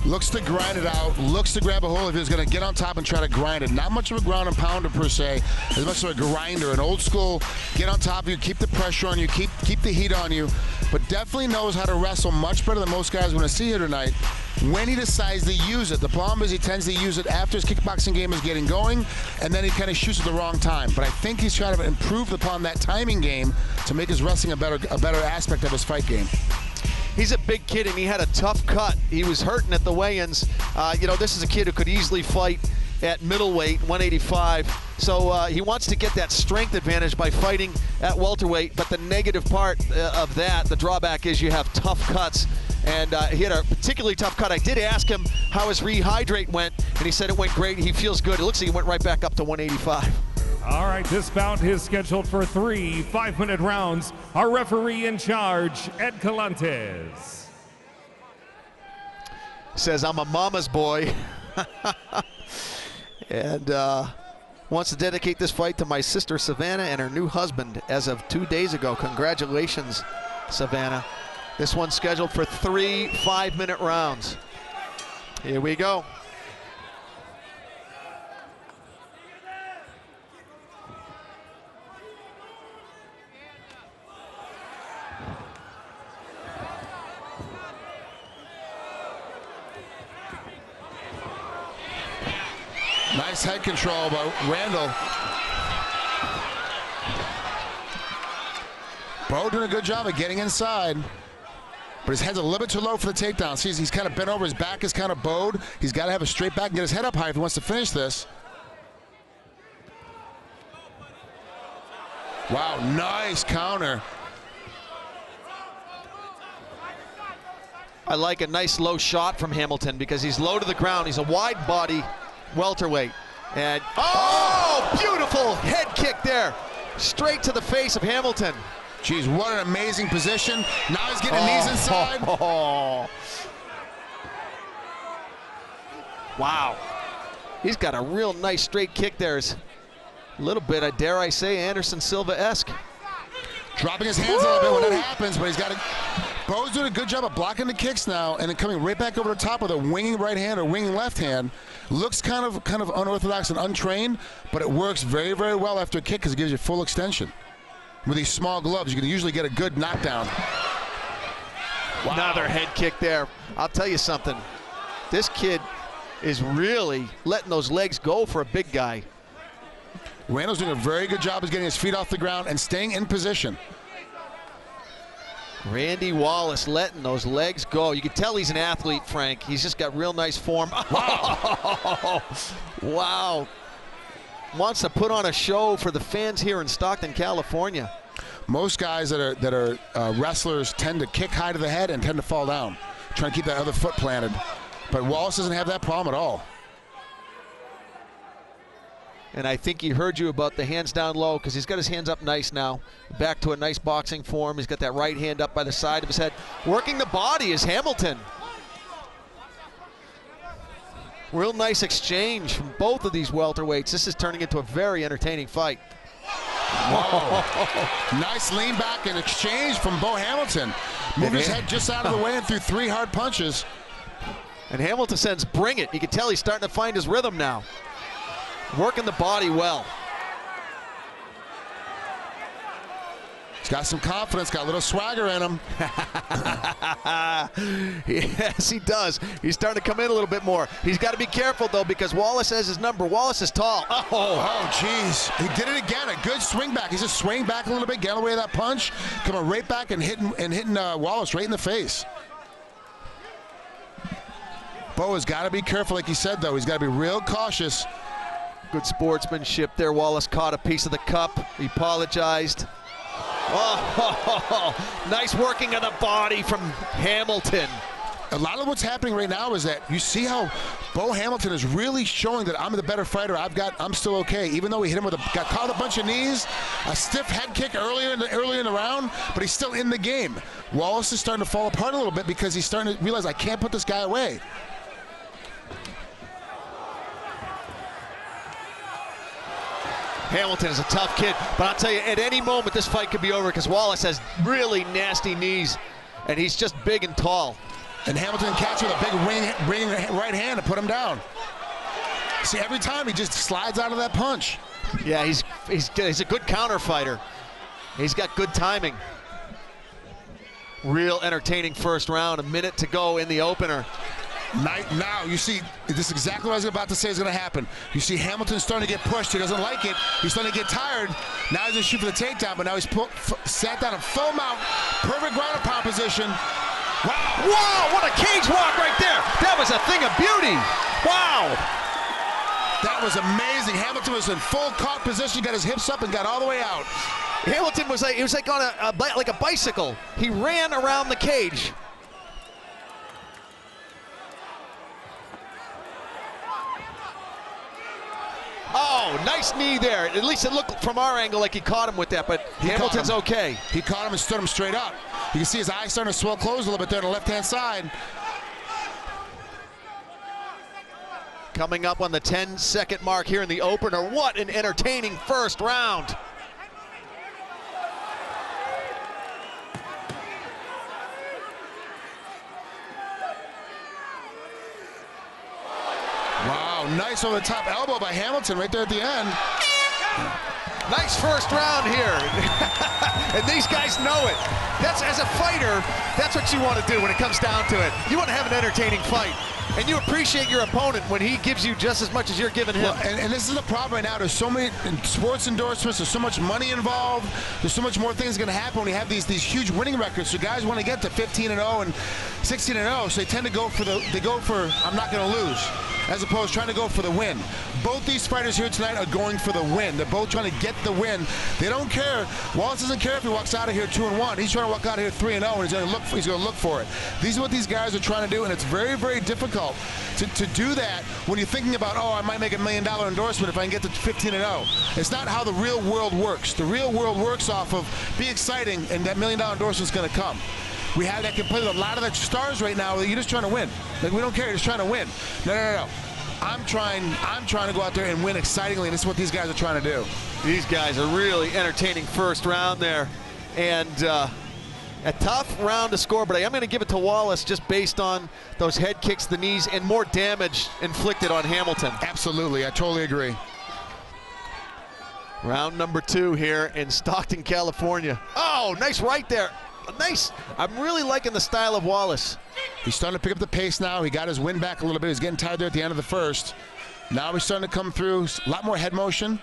Looks to grind it out, looks to grab a hold if he's going to get on top and try to grind it. Not much of a ground and pounder per se, as much of a grinder, an old school, get on top of you, keep the pressure on you, keep the heat on you, but definitely knows how to wrestle much better than most guys we're going to see here tonight when he decides to use it. The problem is he tends to use it after his kickboxing game is getting going, and then he kind of shoots at the wrong time. But I think he's trying to improve upon that timing game to make his wrestling a better aspect of his fight game. He's a big kid, and he had a tough cut. He was hurting at the weigh-ins. You know, this is a kid who could easily fight at middleweight, 185. So he wants to get that strength advantage by fighting at welterweight. But the negative part of that, the drawback, is you have tough cuts. and he had a particularly tough cut. I did ask him how his rehydrate went, and he said it went great. He feels good. It looks like he went right back up to 185. All right, this bout is scheduled for 3 5-minute rounds. Our referee in charge, Ed Calantes. Says, I'm a mama's boy. And wants to dedicate this fight to my sister Savannah and her new husband as of 2 days ago. Congratulations, Savannah. This one's scheduled for 3 5-minute rounds. Here we go. Nice head control by Randall. BEAU doing a good job of getting inside, but his head's a little bit too low for the takedown. See, he's kind of bent over, his back is kind of bowed. He's got to have a straight back and get his head up high if he wants to finish this. Wow, nice counter. I like a nice low shot from Hamilton because he's low to the ground. He's a wide body welterweight. And oh, beautiful head kick there. Straight to the face of Hamilton. Geez, what an amazing position. Now he's getting knees inside. Wow. He's got a real nice straight kick there. It's a little bit, dare I say, Anderson Silva-esque. Dropping his hands a little bit when that happens, but he's got to. BEAU's doing a good job of blocking the kicks now and then coming right back over the top with a winging right hand or winging left hand. Looks kind of unorthodox and untrained, but it works very, very well after a kick because it gives you full extension. With these small gloves, you can usually get a good knockdown. Wow. Another head kick there. I'll tell you something. This kid is really letting those legs go for a big guy. Randall's doing a very good job of getting his feet off the ground and staying in position. Randy Wallace letting those legs go. You can tell he's an athlete, Frank. He's just got real nice form. Wow. Wow. Wants to put on a show for the fans here in Stockton, California. Most guys that are wrestlers tend to kick high to the head and tend to fall down, trying to keep that other foot planted. But Wallace doesn't have that problem at all. And I think he heard you about the hands down low because he's got his hands up nice now. Back to a nice boxing form. He's got that right hand up by the side of his head. Working the body is Hamilton. Real nice exchange from both of these welterweights. This is turning into a very entertaining fight. Whoa. Nice lean back and exchange from BEAU Hamilton. Moved his head just out of the way and threw 3 hard punches. And Hamilton says, bring it. You can tell he's starting to find his rhythm now. Working the body well. He's got some confidence, got a little swagger in him. Yes, he does. He's starting to come in a little bit more. He's got to be careful, though, because Wallace has his number. Wallace is tall. Oh, jeez. He did it again. A good swing back. He's just swinging back a little bit, getting away with that punch, coming right back and hitting Wallace right in the face. BEAU has got to be careful, like he said, though. He's got to be real cautious. Good sportsmanship there. Wallace caught a piece of the cup. He apologized. Oh, nice working of the body from Hamilton. A lot of what's happening right now is that you see how BEAU Hamilton is really showing that I'm the better fighter. I'm still okay. Even though he hit him got caught a bunch of knees, a stiff head kick earlier in the round, but he's still in the game. Wallace is starting to fall apart a little bit because he's starting to realize I can't put this guy away. Hamilton is a tough kid, but I'll tell you, at any moment this fight could be over because Wallace has really nasty knees, and he's just big and tall. And Hamilton catches with a big ring right hand to put him down. See, every time he just slides out of that punch. Yeah, he's a good counter fighter. He's got good timing. Real entertaining first round, a minute to go in the opener. Now, you see, this is exactly what I was about to say is going to happen. You see Hamilton starting to get pushed. He doesn't like it. He's starting to get tired. Now he's going to shoot for the takedown, but now he's sat down in full mount, perfect ground and pound position. Wow. Wow, what a cage walk right there. That was a thing of beauty. Wow. That was amazing. Hamilton was in full caught position, got his hips up and got all the way out. Hamilton was like on a bicycle. He ran around the cage. Oh, nice knee there. At least it looked from our angle like he caught him with that, but Hamilton's okay. He caught him and stood him straight up. You can see his eyes starting to swell close a little bit there on the left-hand side. Coming up on the 10-second mark here in the opener. What an entertaining first round. Wow, nice over the top elbow by Hamilton right there at the end. Nice first round here. And these guys know it. That's, as a fighter, that's what you want to do when it comes down to it. You want to have an entertaining fight. And you appreciate your opponent when he gives you just as much as you're giving him. Well, and this is the problem right now. There's so many sports endorsements. There's so much money involved. There's so much more things going to happen when you have these huge winning records. So guys want to get to 15-0 and 16-0. So they tend to go for I'm not going to lose, as opposed to trying to go for the win. Both these fighters here tonight are going for the win. They're both trying to get the win. They don't care. Wallace doesn't care if he walks out of here 2-1. He's trying to walk out of here 3-0, and he's going to look for it. These are what these guys are trying to do, and it's very, very difficult to do that when you're thinking about, oh, I might make $1 million endorsement if I can get to 15-0. It's not how the real world works. The real world works off of be exciting, and that $1 million endorsement is going to come. We have that completely. A lot of the stars right now, you're just trying to win. Like, we don't care, you're just trying to win. No. I'm trying to go out there and win excitingly, and this is what these guys are trying to do. These guys are really entertaining first round there. And a tough round to score, but I am going to give it to Wallace just based on those head kicks, the knees, and more damage inflicted on Hamilton. Absolutely, I totally agree. Round number 2 here in Stockton, California. Oh, nice right there. Nice. I'm really liking the style of Wallace. He's starting to pick up the pace now. He got his wind back a little bit. He's getting tired there at the end of the first. Now he's starting to come through. A lot more head motion.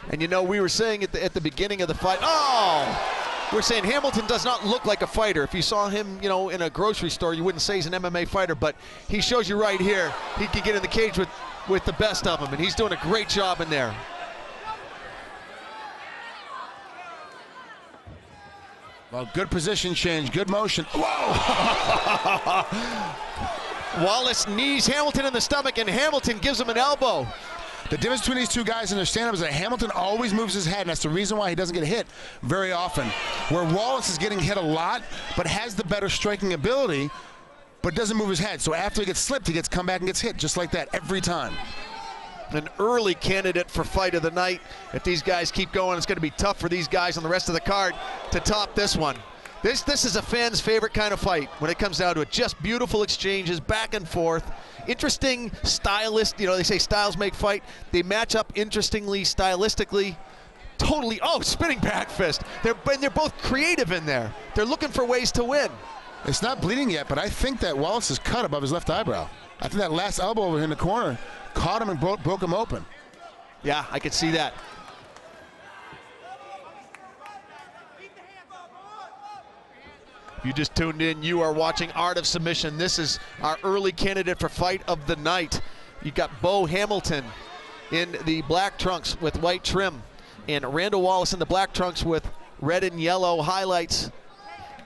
And you know, we were saying at the beginning of the fight, we're saying Hamilton does not look like a fighter. If you saw him, you know, in a grocery store, you wouldn't say he's an MMA fighter, but he shows you right here, he can get in the cage with the best of them, and he's doing a great job in there. Well, good position change, good motion. Whoa! Wallace knees Hamilton in the stomach, and Hamilton gives him an elbow. The difference between these two guys in their stand-up is that Hamilton always moves his head, and that's the reason why he doesn't get hit very often. Where Wallace is getting hit a lot, but has the better striking ability, but doesn't move his head. So after he gets slipped, he gets come back and gets hit just like that every time. An early candidate for fight of the night. If these guys keep going, it's going to be tough for these guys on the rest of the card to top this one. This is a fan's favorite kind of fight when it comes down to it. Just beautiful exchanges back and forth. Interesting stylist, you know, they say styles make fight. They match up interestingly, stylistically. Totally, spinning back fist. They're both creative in there. They're looking for ways to win. It's not bleeding yet, but I think that Wallace is cut above his left eyebrow. I think that last elbow over in the corner caught him and broke him open. Yeah, I could see that. If you just tuned in, you are watching Art of Submission. This is our early candidate for fight of the night. You got BEAU Hamilton in the black trunks with white trim, and Randall Wallace in the black trunks with red and yellow highlights.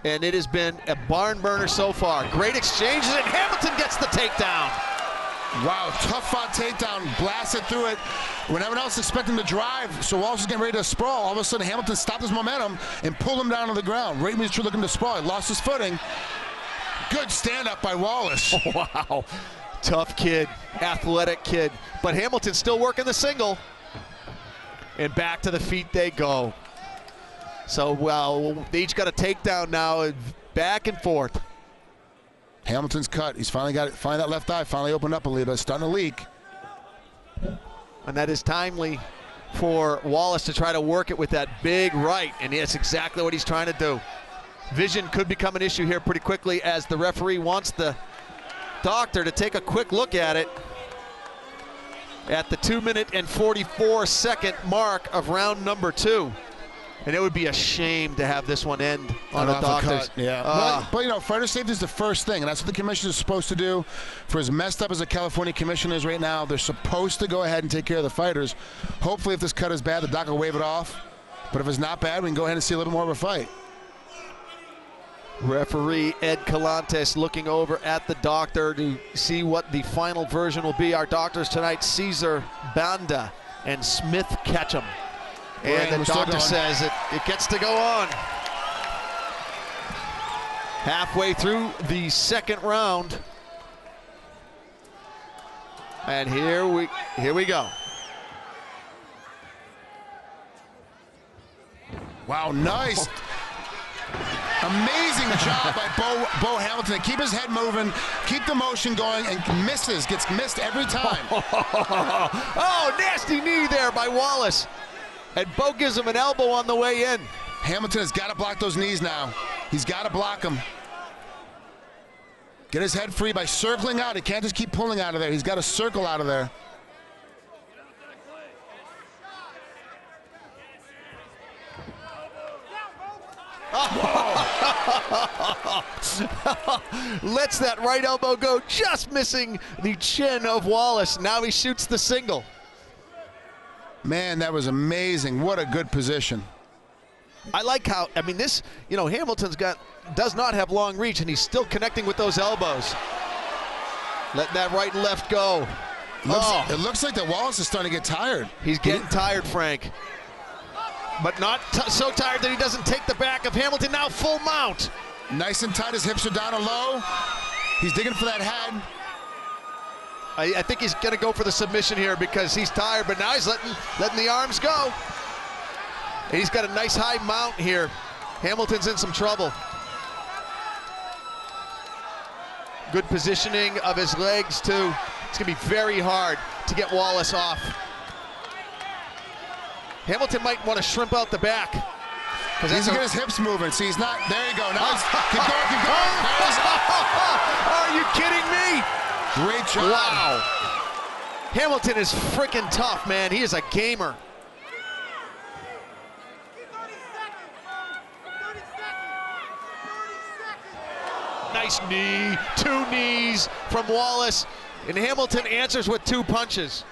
And it has been a barn burner so far. Great exchanges, and Hamilton gets the takedown. Wow, tough fought takedown, blasted through it. When everyone else is expecting to drive, so Wallace is getting ready to sprawl, all of a sudden Hamilton stopped his momentum and pulled him down to the ground. Right when he was looking to sprawl, he lost his footing. Good stand-up by Wallace. Wow, tough kid, athletic kid. But Hamilton's still working the single. And back to the feet they go. So, well, they each got a takedown now, back and forth. Hamilton's cut. He's finally got it. Finally, that left eye finally opened up a little bit. It's starting to leak. And that is timely for Wallace to try to work it with that big right. And that's exactly what he's trying to do. Vision could become an issue here pretty quickly as the referee wants the doctor to take a quick look at it at the 2-minute and 44-second mark of round number 2. And it would be a shame to have this one end on a doctor's. Yeah, but you know, fighter safety is the first thing, and that's what the commission is supposed to do. For as messed up as the California commission is right now, they're supposed to go ahead and take care of the fighters. Hopefully, if this cut is bad, the doc will wave it off. But if it's not bad, we can go ahead and see a little bit more of a fight. Referee Ed Calantes looking over at the doctor to see what the final version will be. Our doctors tonight, Caesar Banda and Smith Ketchum. And the doctor says it gets to go on. Halfway through the second round. And here we go. Wow, nice. Amazing job by Beau Hamilton. Keep his head moving, keep the motion going, and gets missed every time. Oh, nasty knee there by Wallace. And Beau gives him an elbow on the way in. Hamilton has got to block those knees now. He's got to block them. Get his head free by circling out. He can't just keep pulling out of there. He's got to circle out of there. Lets that right elbow go, just missing the chin of Wallace. Now he shoots the single. Man, that was amazing. What a good position. I like how, I mean, this, you know, Hamilton's does not have long reach, and he's still connecting with those elbows. Letting that right and left go. It looks like that Wallace is starting to get tired. He's getting tired, Frank. But not so tired that he doesn't take the back of Hamilton. Now full mount. Nice and tight. His hips are down and low. He's digging for that head. I think he's going to go for the submission here because he's tired, but now he's letting the arms go. And he's got a nice high mount here. Hamilton's in some trouble. Good positioning of his legs, too. It's going to be very hard to get Wallace off. Hamilton might want to shrimp out the back. He needs to get his hips moving. See, he's not. There you go. Now keep going, keep going. Are you kidding me? Great job. Wow. Hamilton is freaking tough, man. He is a gamer. Nice knee, 2 knees from Wallace, and Hamilton answers with 2 punches.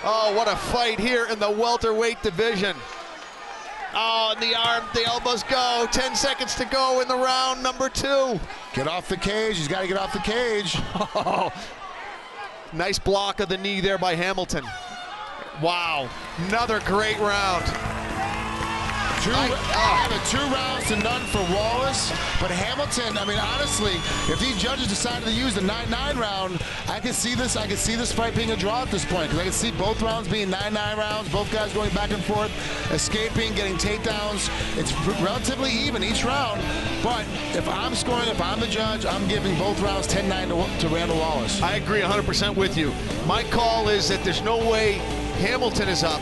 Oh, what a fight here in the welterweight division. Oh, and the elbows go. 10 seconds to go in the round number 2. Get off the cage. He's got to get off the cage. Oh, nice block of the knee there by Hamilton. Wow, another great round. I have a 2 rounds to none for Wallace, but Hamilton, I mean, honestly, if these judges decided to use the 9-9 round, I could see this fight being a draw at this point, because I could see both rounds being 9-9 rounds, both guys going back and forth, escaping, getting takedowns. It's relatively even each round, but if I'm scoring, if I'm the judge, I'm giving both rounds 10-9 to Randall Wallace. I agree 100% with you. My call is that there's no way Hamilton is up.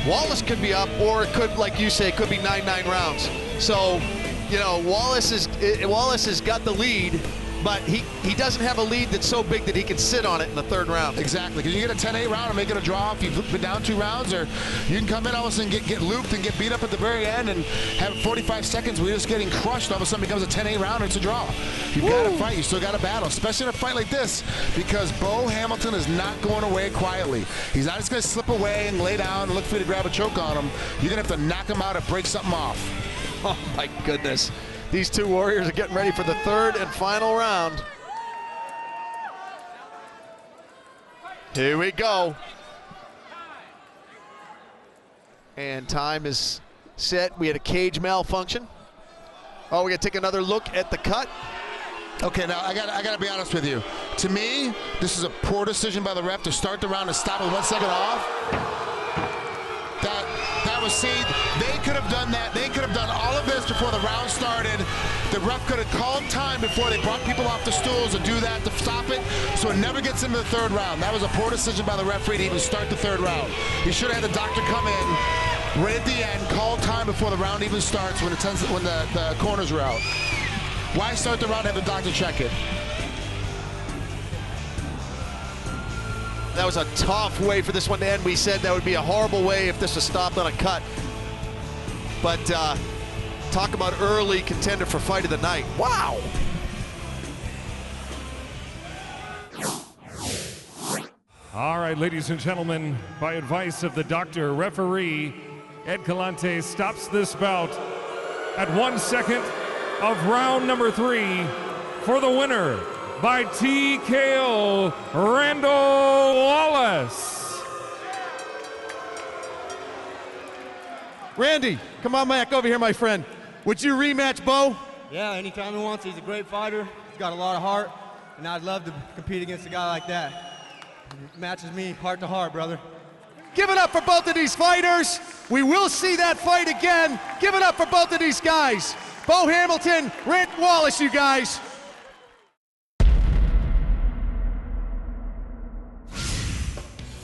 Wallace could be up, or it could, like you say, it could be 9-9 rounds. So, you know, Wallace has got the lead, but he doesn't have a lead that's so big that he can sit on it in the 3rd round. Exactly, because you get a 10-8 round and make it a draw if you've been down 2 rounds, or you can come in all of a sudden get looped and get beat up at the very end and have 45 seconds where you're just getting crushed. All of a sudden becomes a 10-8 round and it's a draw. You've got to fight. You still got to battle, especially in a fight like this, because Beau Hamilton is not going away quietly. He's not just going to slip away and lay down and look for you to grab a choke on him. You're going to have to knock him out or break something off. Oh, my goodness. These 2 warriors are getting ready for the 3rd and final round. Here we go. And time is set. We had a cage malfunction. Oh, we got to take another look at the cut. Okay, now I gotta be honest with you. To me, this is a poor decision by the ref to start the round and stop with 1 second off. That was, see, they could have done that. They could have done all of this before the round started. The ref could have called time before they brought people off the stools to do that, to stop it, so it never gets into the 3rd round. That was a poor decision by the referee to even start the 3rd round. He should have had the doctor come in right at the end, call time before the round even starts when the corners are out. Why start the round and have the doctor check it? That was a tough way for this one to end. We said that would be a horrible way if this was stopped on a cut. But talk about early contender for fight of the night. Wow. All right, ladies and gentlemen, by advice of the doctor, referee Ed Calantes stops this bout at 1 second of round number 3 for the winner by TKO, Randall Wallace. Randy, come on back over here, my friend. Would you rematch Bo? Yeah, anytime he wants. He's a great fighter. He's got a lot of heart, and I'd love to compete against a guy like that. He matches me heart to heart, brother. Give it up for both of these fighters. We will see that fight again. Give it up for both of these guys. Bo Hamilton, Randall Wallace, you guys.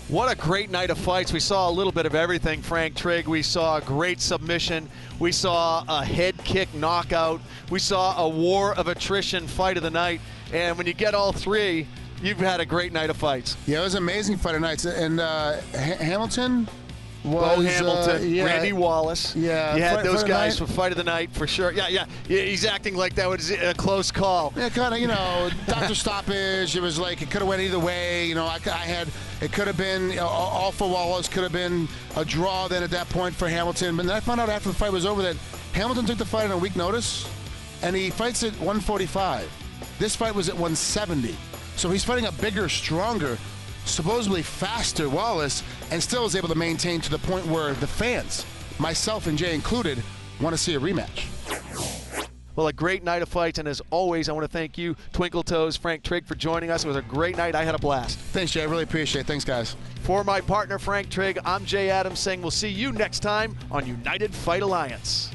What a great night of fights. We saw a little bit of everything, Frank Trigg. We saw a great submission. We saw a head kick knockout. We saw a war of attrition fight of the night. And when you get all three, you've had a great night of fights. Yeah, it was amazing fight of nights. And Hamilton was... Bo Hamilton, yeah, Randy Wallace. Yeah. You had those guys for fight of the night, for sure. Yeah. He's acting like that was a close call. Yeah, kind of, doctor stoppage. It was like it could have went either way. It could have been all for Wallace, could have been a draw then at that point for Hamilton. But then I found out after the fight was over that Hamilton took the fight on a week notice, and he fights at 145. This fight was at 170. So he's fighting a bigger, stronger, supposedly faster Wallace, and still is able to maintain to the point where the fans, myself and Jay included, want to see a rematch. Well, a great night of fights, and as always, I want to thank you, Twinkle Toes, Frank Trigg, for joining us. It was a great night. I had a blast. Thanks, Jay. I really appreciate it. Thanks, guys. For my partner, Frank Trigg, I'm Jay Adams saying we'll see you next time on United Fight Alliance.